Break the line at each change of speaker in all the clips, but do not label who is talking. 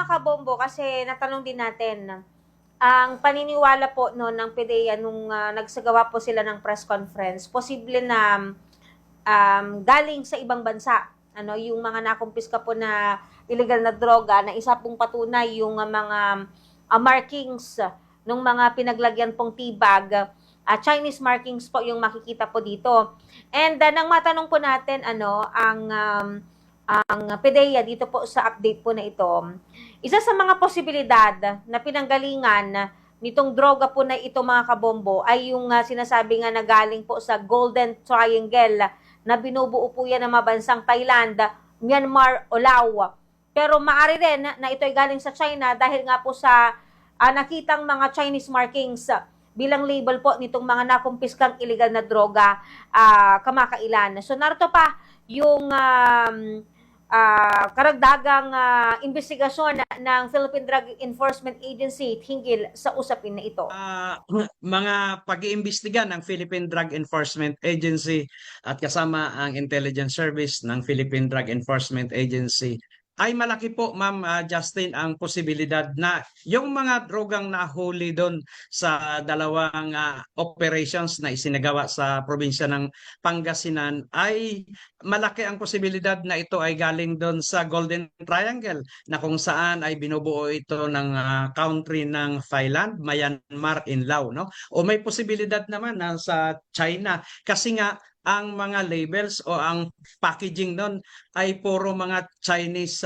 mga kabombo, kasi natanong din natin, ang paniniwala po no ng PDEA nung nagsagawa po sila ng press conference, posible na galing sa ibang bansa. Ano, yung mga nakumpiska po na illegal na droga na isa pong patunay yung mga markings ng mga pinaglagyan pong tibag, Chinese markings po yung makikita po dito. And nang matanong po natin ano ang PDEA dito po sa update po na ito, isa sa mga posibilidad na pinanggalingan nitong droga po na ito mga kabombo ay yung sinasabi nga na galing po sa Golden Triangle na binubuo po yan ng mga bansang Thailand, Myanmar o Laos. Pero maaari rin na ito ay galing sa China dahil nga po sa nakitang mga Chinese markings bilang label po nitong mga nakumpiskang illegal na droga kamakailan. So narito pa yung karagdagang investigasyon ng Philippine Drug Enforcement Agency hinggil sa usapin na ito.
Mga pag-iimbestiga ng Philippine Drug Enforcement Agency at kasama ang Intelligence Service ng Philippine Drug Enforcement Agency ay malaki po, Ma'am Justin, ang posibilidad na yung mga drogang nahuli doon sa dalawang operations na isinagawa sa probinsya ng Pangasinan ay malaki ang posibilidad na ito ay galing doon sa Golden Triangle na kung saan ay binubuo ito ng country ng Thailand, Myanmar, and Laos, no? O may posibilidad naman na sa China kasi nga ang mga labels o ang packaging doon ay puro mga Chinese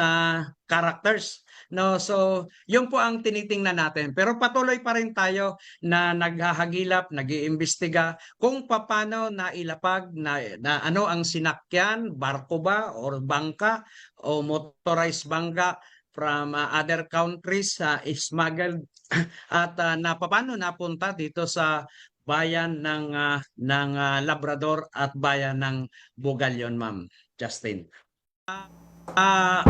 characters. No, so yun po ang tinitingnan natin. Pero patuloy pa rin tayo na naghahagilap, nag-iimbestiga kung paano nailapag na ano ang sinakyan, barko ba or bangka o motorized bangka from other countries smuggled at paano napunta dito sa bayan ng Labrador at bayan ng Bugalyon, Ma'am Justin. Ah,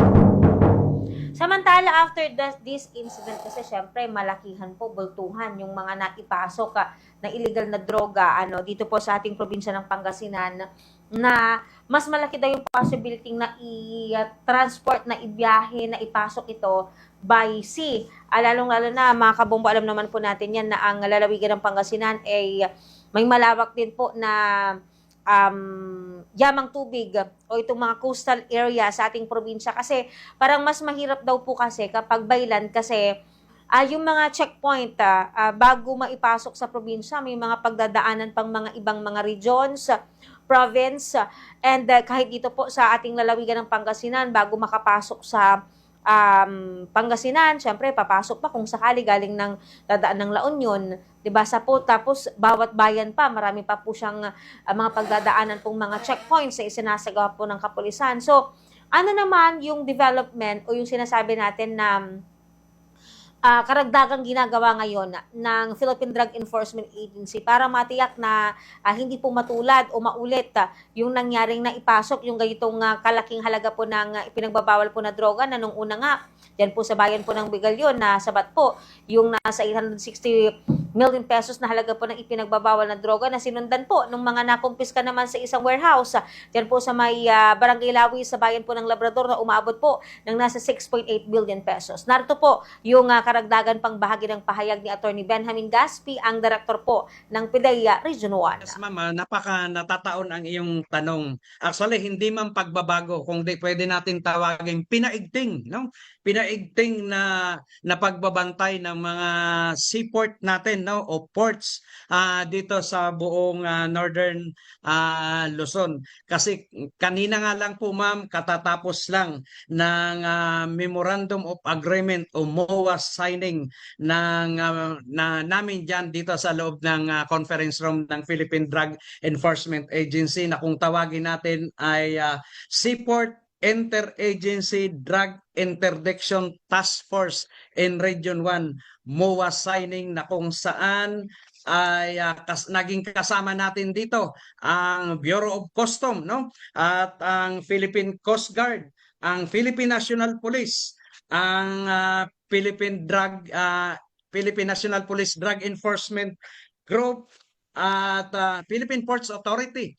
Samantala, after this incident, kasi syempre malakihan po, bultuhan yung mga naipasok na illegal na droga dito po sa ating probinsya ng Pangasinan, na mas malaki daw yung possibility na i-transport, na ibiyahe, na ipasok ito by sea. Lalong-lalo na mga kabombo, alam naman po natin yan na ang lalawigan ng Pangasinan ay may malawak din po na yamang tubig o itong mga coastal area sa ating probinsya, kasi parang mas mahirap daw po kasi kapag baylan, kasi yung mga checkpoint bago maipasok sa probinsya, may mga pagdadaanan pang mga ibang mga regions, province, and kahit dito po sa ating lalawigan ng Pangasinan, bago makapasok sa Pangasinan, syempre papasok pa kung sakali galing ng dadaan ng La Union, 'di ba? Tapos bawat bayan pa, marami pa po siyang mga pagdadaanan pong mga checkpoints na isinasagawa po ng kapulisan. So, ano naman yung development o yung sinasabi natin na karagdagang ginagawa ngayon ng Philippine Drug Enforcement Agency para matiyak na hindi po matulad o maulit yung nangyaring naipasok yung ganitong kalaking halaga po ng ipinagbabawal po na droga na nung una nga dyan po sa bayan po ng Bigalyon na sabat po yung nasa 860 million pesos na halaga po ng ipinagbabawal na droga na sinundan po nung mga nakumpiska naman sa isang warehouse dyan po sa may Barangay Lawi sa bayan po ng Labrador na umabot po ng nasa 6.8 billion pesos. Narito po yung karagdagan pang bahagi ng pahayag ni Attorney Benjamin Gaspi, ang direktor po ng PDEA Region 1.
Yes, Ma'am, napaka natataon ang iyong tanong. Actually, hindi man pagbabago, kung di pwede natin tawagin pinaigting, no? Pinaigting na pagbabantay ng mga seaport natin, no, o ports dito sa buong Northern Luzon. Kasi kanina nga lang po, Ma'am, katatapos lang ng Memorandum of Agreement o MOA signing namin diyan dito sa loob ng conference room ng Philippine Drug Enforcement Agency na kung tawagin natin ay Seaport Interagency Drug Interdiction Task Force in Region 1 MOA signing, na kung saan ay naging kasama natin dito ang Bureau of Custom, no, at ang Philippine Coast Guard, ang Philippine National Police, ang Philippine National Police Drug Enforcement Group at Philippine Ports Authority.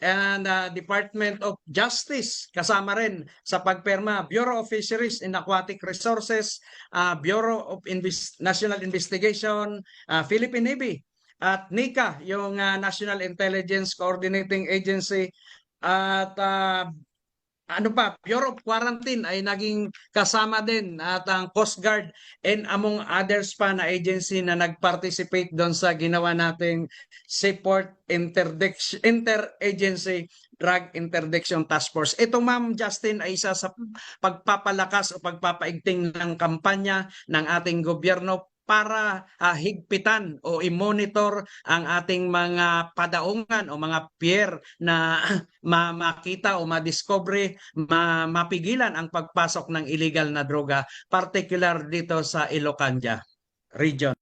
and Department of Justice kasama rin sa pagperma, Bureau of Fisheries and Aquatic Resources, Bureau of National Investigation, Philippine Navy at NICA, yung National Intelligence Coordinating Agency, at ano pa, Bureau of Quarantine ay naging kasama din, at ang Coast Guard, and among others pa na agency na nag-participate doon sa ginawa nating Seaport Interagency Drug Interdiction Task Force. Ito, Ma'am Justin, ay isa sa pagpapalakas o pagpapaigting ng kampanya ng ating gobyerno para higpitan o i-monitor ang ating mga padaungan o mga pier na makita o madiscovery, mapigilan ang pagpasok ng illegal na droga, particular dito sa Ilocania region.